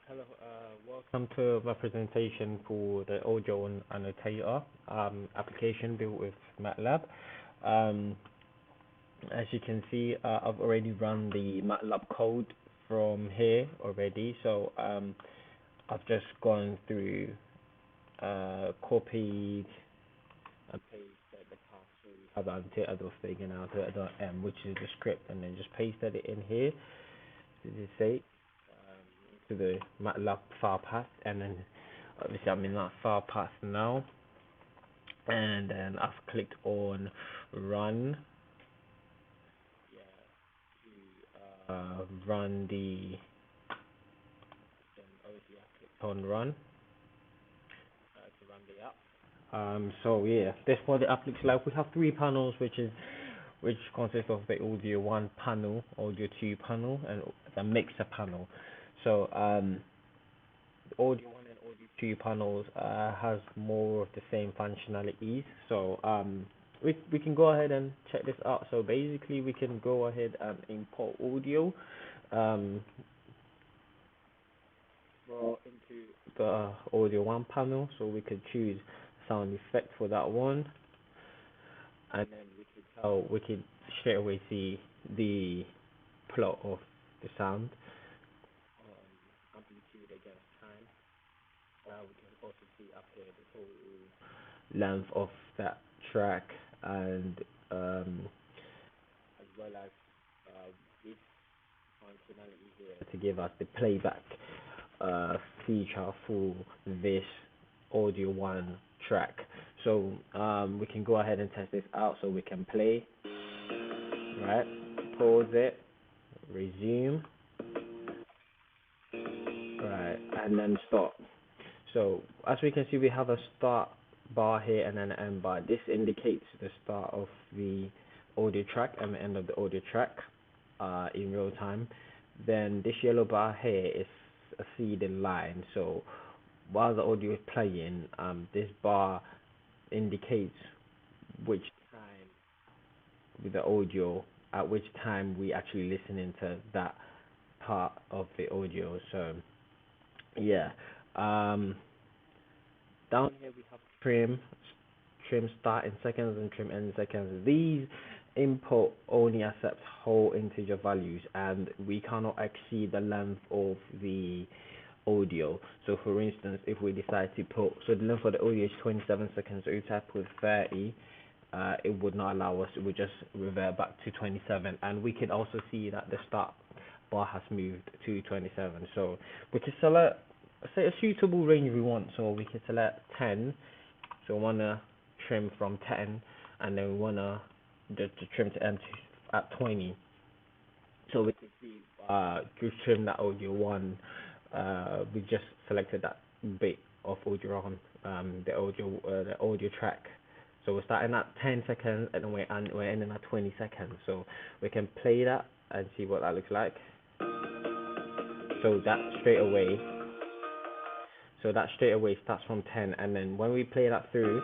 Hello, welcome to my presentation for the audio and annotator application built with MATLAB. Um, as you can see, I've already run the MATLAB code from here already. So I've just gone through, copied and pasted the path. So we have annotator thing and annotator m, which is the script, and then just pasted it in here. Did you say? To the MATLAB file path, and then obviously I'm in that file path now, and then I've clicked on run, run the, then obviously I clicked on run to run the app. So yeah, this is what the app looks like. We have three panels, which consists of the audio one panel, audio two panel, and the mixer panel. So audio one and audio two panels has more of the same functionalities. So we can go ahead and check this out. So basically we can go ahead and import audio um into the audio one panel. So we could choose sound effect for that one, and then we could straight away see the plot of the sound, amplitude against time. We can also see up here the total length of that track, and as well as this functionality here to give us the playback feature for this audio one track. So we can go ahead and test this out. So we can play, right? Pause it, resume, right, and then stop. So as we can see, we have a start bar here and then an end bar. This indicates the start of the audio track and the end of the audio track in real time. Then this yellow bar here is a seeded line. So while the audio is playing, this bar indicates which time with the audio, at which time we actually listening to that part of the audio. So yeah. Um, Down here we have trim start in seconds and trim end in seconds. These input only accept whole integer values, and we cannot exceed the length of the audio. So for instance, if we decide to put, so the length of the audio is 27 seconds, so we type with 30, it would not allow us, it would just revert back to 27. And we can also see that the start bar has moved to 27. So we can select, say, a suitable range we want. So we can select 10. So we wanna trim from 10, and then we wanna the trim to end at 20. So we can see just trim that audio one. We just selected that bit of audio on the audio track. So we're starting at 10 seconds, and then we're ending at 20 seconds. So we can play that and see what that looks like. So that straight away starts from 10, and then when we play that through,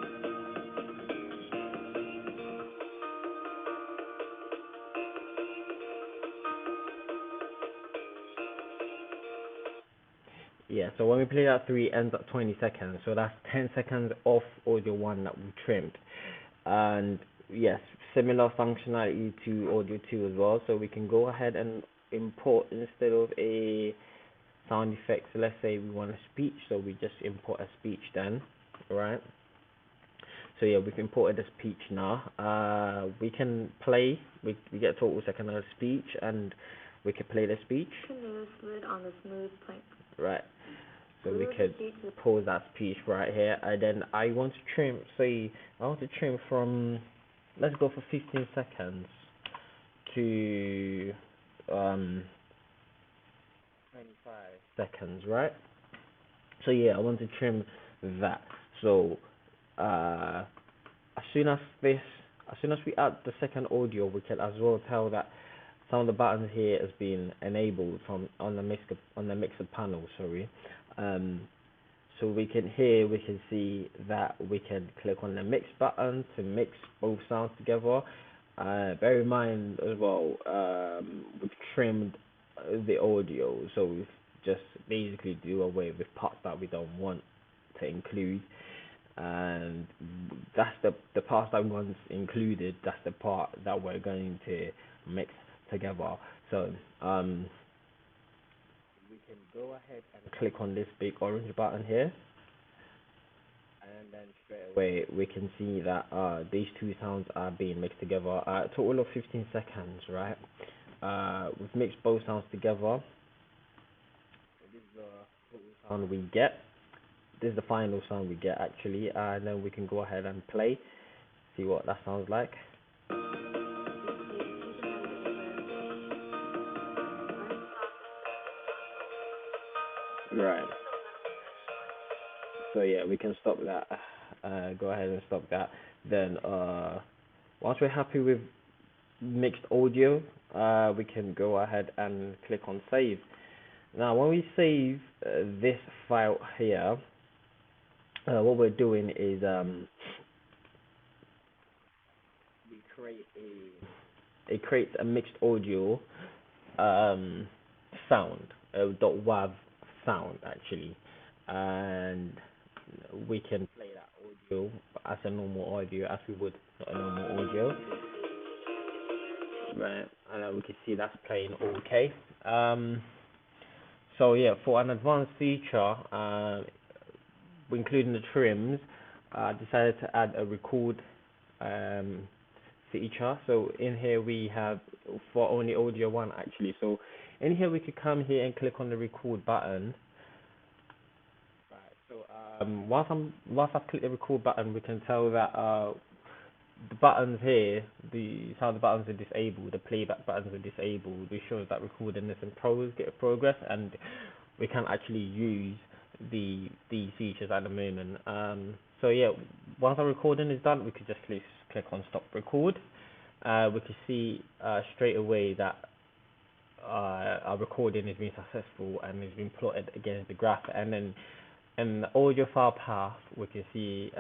yeah, so when we play that through, it ends at 20 seconds. So that's 10 seconds off audio one that we trimmed. And yes, similar functionality to audio 2 as well. So we can go ahead and import, instead of a sound effect, so let's say we want a speech, so we just import a speech then, right? So yeah, we've imported a speech now. We can play, we get a total second of speech, and we can play the speech. Canoe slid on the smooth plank. Right. So we could pause that speech right here, and then I want to trim, say, I want to trim from, let's go for 15 seconds to 25 seconds, right? So yeah, I want to trim that. So uh, as soon as we add the second audio, we can as well tell that some of the buttons here has been enabled from on the mixer panel. Sorry. So we can see that we can click on the mix button to mix both sounds together. Bear in mind as well, we've trimmed the audio, so we've just basically do away with parts that we don't want to include, and that's the parts that once included, that's the part that we're going to mix together. So we can go ahead and click on this big orange button here, and then straight away we can see that these two sounds are being mixed together. Total of 15 seconds, right? We've mixed both sounds together. This is the total sound we get. This is the final sound we get actually, and then we can go ahead and play, see what that sounds like. Right. So yeah, we can stop that. Go ahead and stop that. Then once we're happy with mixed audio, we can go ahead and click on save. Now, when we save this file here, what we're doing is we create it creates a mixed audio sound, .wav sound actually, and we can play that audio as a normal audio, as we would a normal audio, right? And we can see that's playing okay. So yeah, for an advanced feature, including the trims, I decided to add a record feature. So in here we have, for only audio one actually. So in here we could come here and click on the record button. Right. So whilst I've clicked the record button, we can tell that the buttons here, how the buttons are disabled, the playback buttons are disabled. It shows that recording is in progress, and we can actually use these features at the moment. So yeah, once our recording is done, we could just click on stop record. We can see straight away that our recording has been successful and has been plotted against the graph, and then in the audio file path we can see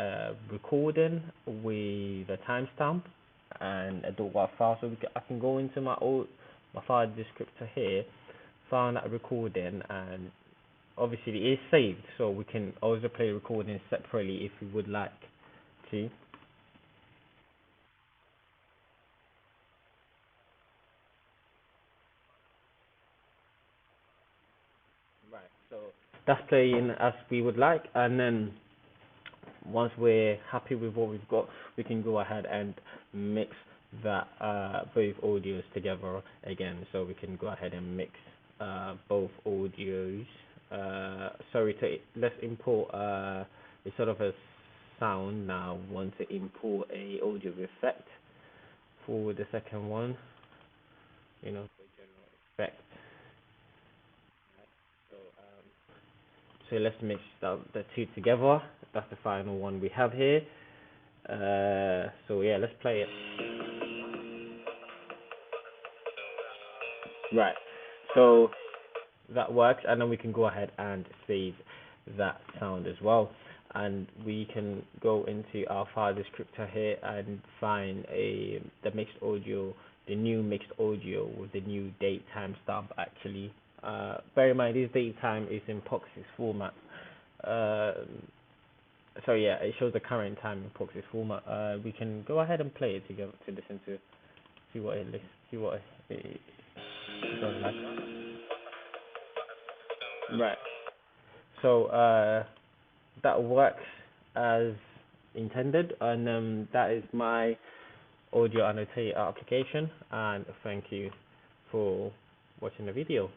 recording with a timestamp and a .wav file. So I can go into my file descriptor here, find that recording, and obviously it is saved, so we can also play recording separately if we would like to. Right, so that's playing as we would like, and then once we're happy with what we've got, we can go ahead and mix that both audios together again. So we can go ahead and mix both audios. Let's import a sort of a sound now. Want to import a audio effect for the second one, for general effect. So let's mix the two together. That's the final one we have here. So yeah, let's play it. Right. So that works, and then we can go ahead and save that sound as well. And we can go into our file descriptor here and find the mixed audio, the new mixed audio with the new date timestamp actually. Bear in mind this date time is in POX6 format. So yeah, it shows the current time in POX6 format. We can go ahead and play it together to listen to, see what it does like. Right. So that works as intended, and that is my audio annotator application. And thank you for watching the video.